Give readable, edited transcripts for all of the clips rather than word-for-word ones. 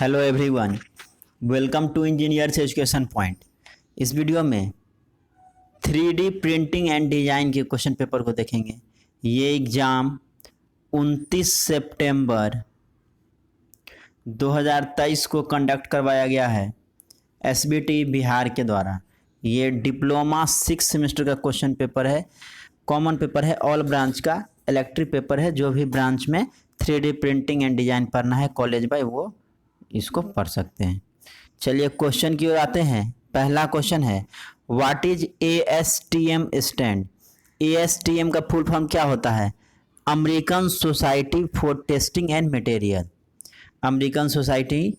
Hello everyone, welcome to engineers education point. इस video में 3D printing and design के question paper को देखेंगे। ये एग्ज़ाम 29 सितंबर 2023 को कंडक्ट करवाया गया है एसबीटी बिहार के द्वारा। ये डिप्लोमा 6 सेमेस्टर का क्वेश्चन पेपर है, कॉमन पेपर है, ऑल ब्रांच का इलेक्ट्रिक पेपर है। जो भी ब्रांच में 3D प्रिंटिंग एंड डिज़ाइन पढ़ना है कॉलेज बाय वो इसको पढ़ सकते हैं। चलिए क्वेश्चन की ओर आते हैं। पहला क्वेश्चन है what is ASTM stand. ASTM का फुल फॉर्म क्या होता है? American society for testing and material. American society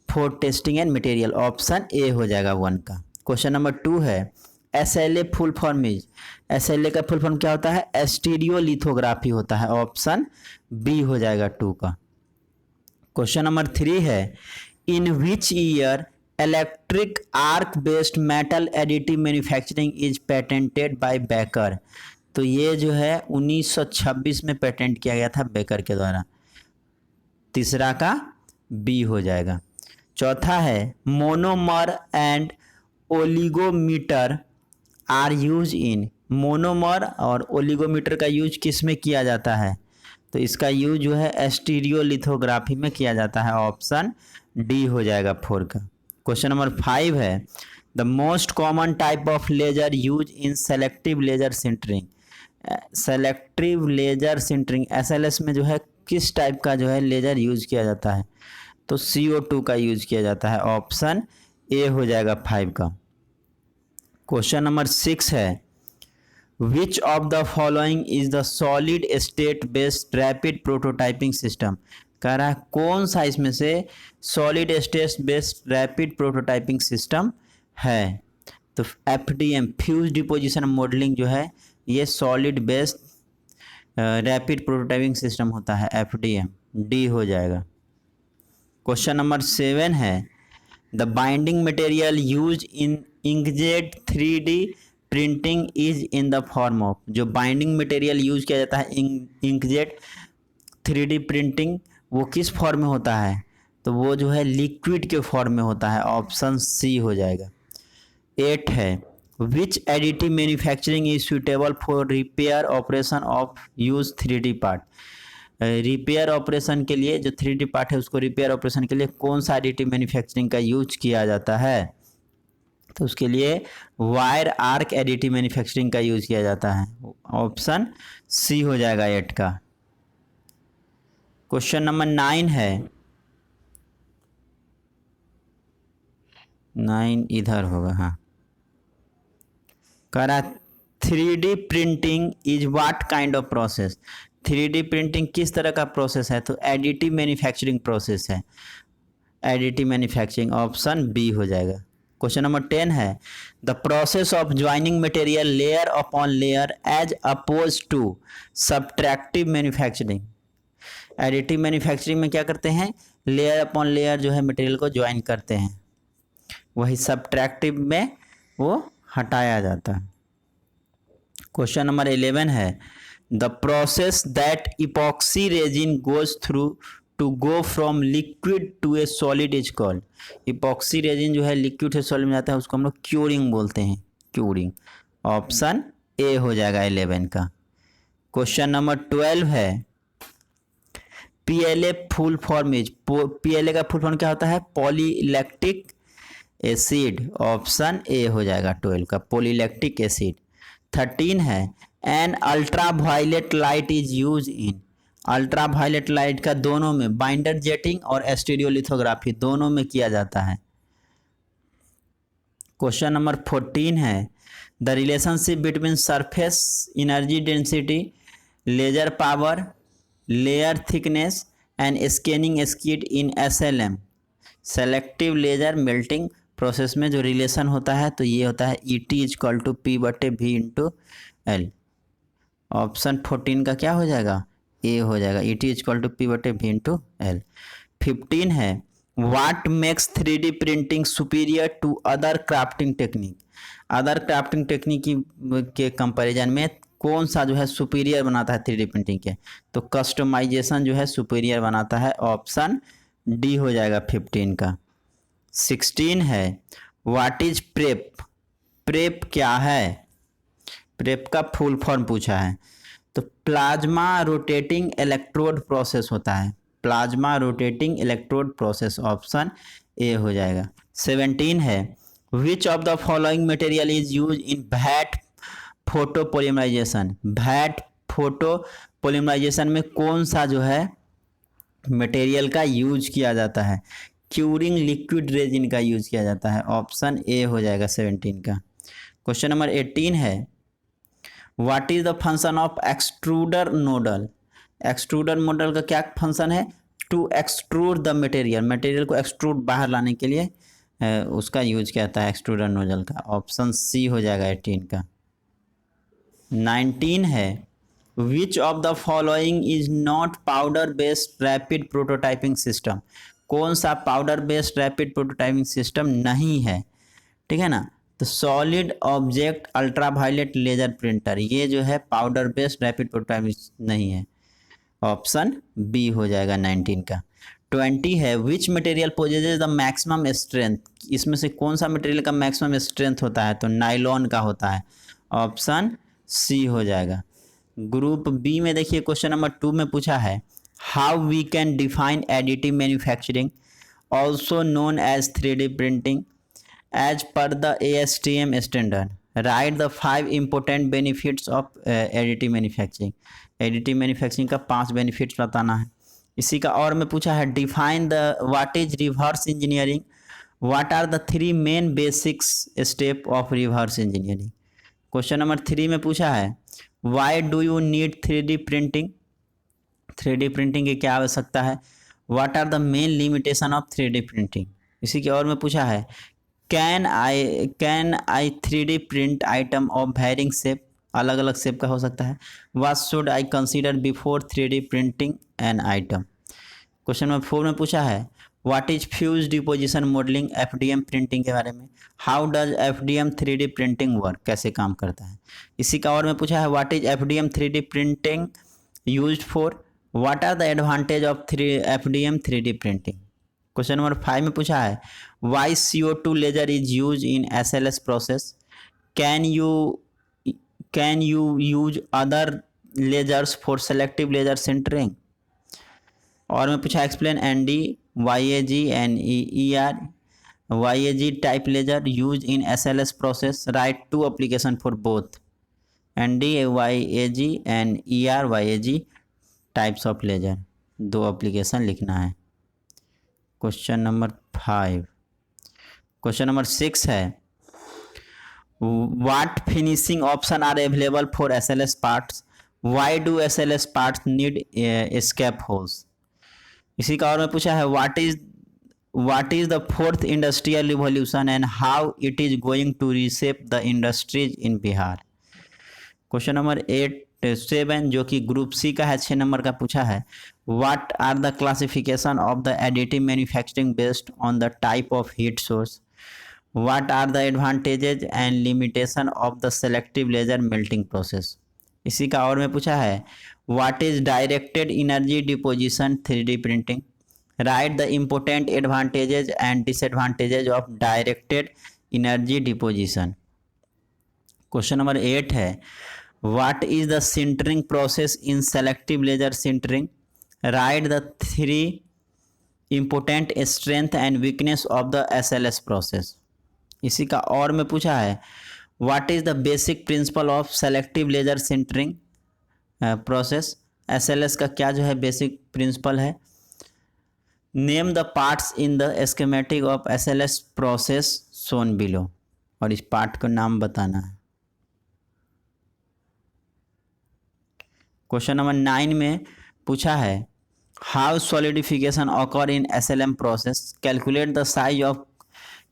for testing and material, option A हो जाएगा 1 का। क्वेश्चन नंबर 2 है SLA full form is. SLA का फुल फॉर्म क्या होता है? स्टीरियोलिथोग्राफी होता है, ऑप्शन बी हो जाएगा 2 का। क्वेश्चन नंबर 3 है in which year electric arc based metal additive manufacturing is patented by Baker. तो ये जो है 1926 में पेटेंट किया गया था बेकर के द्वारा। तीसरा का बी हो जाएगा। चौथा है monomer and oligometer are use in. Monomer और ओलिगोमीटर का यूज किस में किया जाता है? तो इसका यूज जो है स्टीरियोलिथोग्राफी में किया जाता है, ऑप्शन डी हो जाएगा 4 का। क्वेश्चन नंबर 5 है the most common type of laser use in selective laser sintering. Selective laser sintering SLS में जो है किस टाइप का जो है लेजर यूज किया जाता है? तो CO2 का यूज किया जाता है, ऑप्शन ए हो जाएगा 5 का। क्वेश्चन नंबर 6 है Which of the following is the solid state based rapid prototyping system? कह रहा है कौन सा इसमें से solid state based rapid prototyping system है? तो FDM फ्यूज डिपोजिशन मॉडलिंग जो है ये solid based rapid prototyping system होता है, FDM डी हो जाएगा। क्वेश्चन नंबर 7 है the binding material use in inkjet 3D printing is in the form of. जो बाइंडिंग मटेरियल यूज किया जाता है इंकजेट 3D प्रिंटिंग वो किस फॉर्म में होता है? तो वो जो है लिक्विड के फॉर्म में होता है, ऑप्शन सी हो जाएगा। 8 है which additive manufacturing is suitable for repair operation of use 3D part. Repair operation के लिए जो 3D पार्ट है उसको रिपेयर ऑपरेशन के लिए कौन सा एडिटिव मैन्युफैक्चरिंग का यूज किया जाता है? तो उसके लिए वायर आर्क एडिटिव मैन्युफैक्चरिंग का यूज किया जाता है, ऑप्शन सी हो जाएगा 8 का। क्वेश्चन नंबर 9 है 9 इधर होगा, हाँ। कह रहा 3D printing is what kind of process. 3D printing किस तरह का प्रोसेस है? तो एडिटिव मैन्युफैक्चरिंग प्रोसेस है, एडिटिव मैन्युफैक्चरिंग, ऑप्शन बी हो जाएगा। क्वेश्चन नंबर 10 है the process of joining material layer upon layer as oppose to subtractive manufacturing. Additive manufacturing में क्या करते हैं? लेयर अपॉन लेयर जो है मटेरियल को ज्वाइन करते हैं, वही सब्ट्रैक्टिव में वो हटाया जाता है। क्वेश्चन नंबर 11 है the process that epoxy resin goes through to go from liquid to a solid is called. Epoxy resin जो है लिक्विड से सॉलिड में जाता है उसको हम लोग क्यूरिंग बोलते हैं, क्यूरिंग, ऑप्शन ए हो जाएगा 11 का। क्वेश्चन नंबर 12 है PLA full form is. PLA का फुल फॉर्म क्या होता है? पॉलीलैक्टिक एसिड, ऑप्शन ए हो जाएगा 12 का, पॉलीलैक्टिक एसिड। 13 है an ultra violet light is use in. Ultra violet light का दोनों में बाइंडर जेटिंग और स्टीरियोलिथोग्राफी दोनों में किया जाता है। क्वेश्चन नंबर 14 है the relationship between surface energy density, laser power, layer thickness and scanning speed in SLM selective laser melting process में जो रिलेशन होता है तो ये होता है ET equal to P/V/L, option 14 का क्या हो जाएगा? ए हो जाएगा, ET इक्वल टू P/V/L। 15 है what makes 3D printing superior to other crafting technique. Other crafting technique के कंपैरिजन में कौन सा जो है सुपीरियर बनाता है 3D प्रिंटिंग के? तो कस्टमाइजेशन जो है सुपीरियर बनाता है, ऑप्शन डी हो जाएगा 15 का। 16 है व्हाट इज प्रेप। प्रेप क्या है? प्रेप का फुल फॉर्म पूछा है, तो प्लाज्मा रोटेटिंग इलेक्ट्रोड प्रोसेस होता है। Plasma rotating electrode process, option A हो जाएगा। 17 है which of the following material is use in vat photo polymerization. Vat photo polymerization में कौन सा जो है मटेरियल का यूज किया जाता है? क्यूरिंग लिक्विड रेजिन का यूज किया जाता है, ऑप्शन ए हो जाएगा 17 का। क्वेश्चन नंबर 18 है what is the function of extruder nodal. Extruder nodal का क्या फंक्शन है? To extrude the material, material को एक्सट्रूड बाहर लाने के लिए उसका यूज किया जाता है एक्सट्रूडर नोजल का, ऑप्शन सी हो जाएगा 18 का। 19 है which of the following is not powder based rapid prototyping system. कौन सा powder based rapid prototyping system नहीं है? ठीक है ना, तो solid object ultraviolet laser printer, ये जो है पाउडर बेस्ड रैपिड प्रोटोटाइपिंग नहीं है, ऑप्शन बी हो जाएगा 19 का। 20 है which material possesses the maximum strength. इसमें से कौन सा मटेरियल का मैक्सिमम स्ट्रेंथ होता है? तो नाइलॉन का होता है, ऑप्शन सी हो जाएगा। ग्रुप बी में देखिए क्वेश्चन नंबर 2 में पूछा है how we can define additive manufacturing also known as 3D printing as per the ASTM standard. Write the 5 important benefits of additive manufacturing. Additive manufacturing का 5 benefits बताना है। इसी का और में पूछा है define the what is reverse engineering, what are the 3 main basics step of reverse engineering. Question number 3 में पूछा है why do you need 3D printing. 3D printing की क्या आवश्यकता है? What are the main limitation of 3D printing. इसी के और में पूछा है can I 3D print item of varying shape, अलग अलग शेप का हो सकता है। What should I consider before 3D printing an item. Question number 4 में पूछा है what is fuse deposition modelling, FDM printing के बारे में। How does FDM 3D printing work, कैसे काम करता है। इसी का और में पूछा है what is FDM 3D printing used for, what are the advantage of FDM 3D printing. Question number 5 में पूछा है why CO2 laser is use in SLS process, can you use other lasers for selective laser sintering. और में पूछा explain ND YAG and ER YAG type laser use in SLS process, write 2 application for both ND YAG and ER YAG types of laser, 2 application लिखना है। Question number 5। Question number 6 है what finishing option are available for SLS parts, why do SLS parts need escape holes. इसी का और में पूछा है what is the 4th industrial revolution and how it is going to reshape the industries in Bihar. Question number 7 जो कि group C का है, 6 नंबर का पूछा है what are the classification of the additive manufacturing based on the type of heat source, what are the advantages and limitation of the selective laser melting process. इसी का और में पूछा है what is directed energy deposition 3D printing, write the important advantages and disadvantages of directed energy deposition. Question number 8 है what is the sintering process in selective laser sintering, write the 3 important strength and weakness of the SLS process. इसी का और में पूछा है what is the basic principle of selective laser sintering process. SLS का क्या जो है बेसिक प्रिंसिपल है। Name the parts in the schematic of SLS process shown below, और इस पार्ट का नाम बताना है। क्वेश्चन नंबर 9 में पूछा है how solidification occur in SLM process, calculate the size of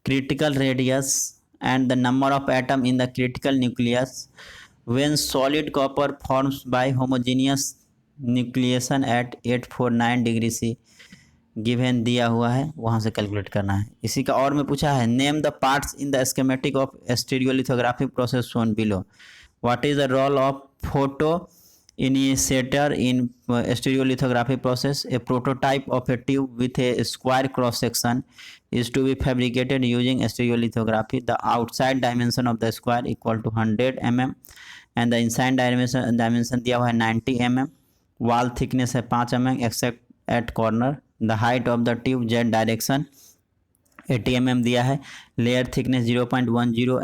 critical radius and the number of atom in the critical nucleus when solid copper forms by homogeneous nucleation at 849 degree C given दिया हुआ है, वहाँ से calculate करना है। इसी का और में पूछा है name the parts in the schematic of stereolithography process shown below, what is the role of photo Initiator in stereolithography process. A prototype of a tube with a square cross section is to be fabricated using stereolithography. The outside dimension of the square equal to 100 mm and the inside dimension दिया हुआ है 90 mm. Wall thickness है 5 mm except at corner. The height of the tube z direction 80 mm दिया है. Layer thickness 0.10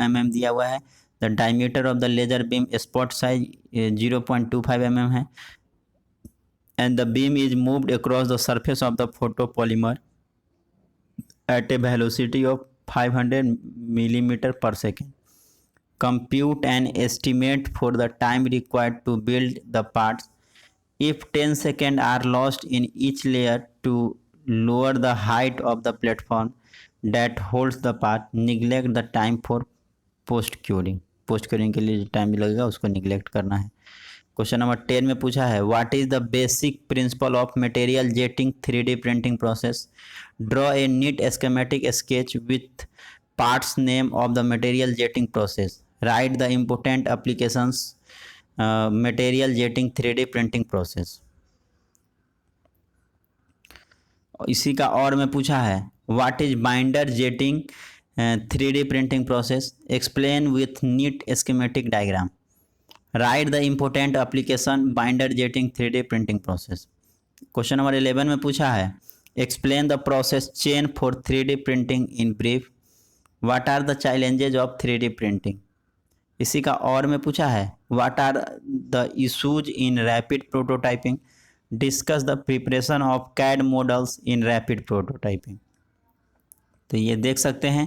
mm दिया हुआ है. The diameter of the laser beam spot size 0.25 mm है. And the beam is moved across the surface of the photopolymer at a velocity of 500 millimeter per second. Compute an estimate for the time required to build the parts. If 10 seconds are lost in each layer to lower the height of the platform that holds the part, neglect the time for post curing के लिए time लगेगा उसको neglect करना है. Question number 10 में पूछा है what is the basic principle of material jetting 3D printing process. Draw a neat schematic sketch with parts name of the material jetting process. Write the important applications material jetting 3D printing process. इसी का और में पूछा है what is binder jetting 3D printing process. Explain with neat schematic diagram. Write the important application binder jetting 3D printing process. Question number 11 में पूछा है explain the process chain for 3D printing in brief. What are the challenges of 3D printing. इसी का और में पूछा है what are the issues in rapid prototyping. Discuss the preparation of CAD models in rapid prototyping. तो ये देख सकते हैं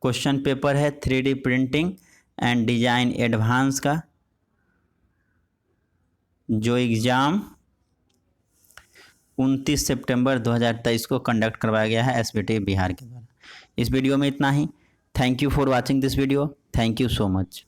क्वेश्चन पेपर है 3D printing and design advance का, जो एग्ज़ाम 29 सितंबर 2023 को कंडक्ट करवाया गया है SBT बिहार के द्वारा. इस वीडियो में इतना ही. Thank you for watching this video. Thank you so much.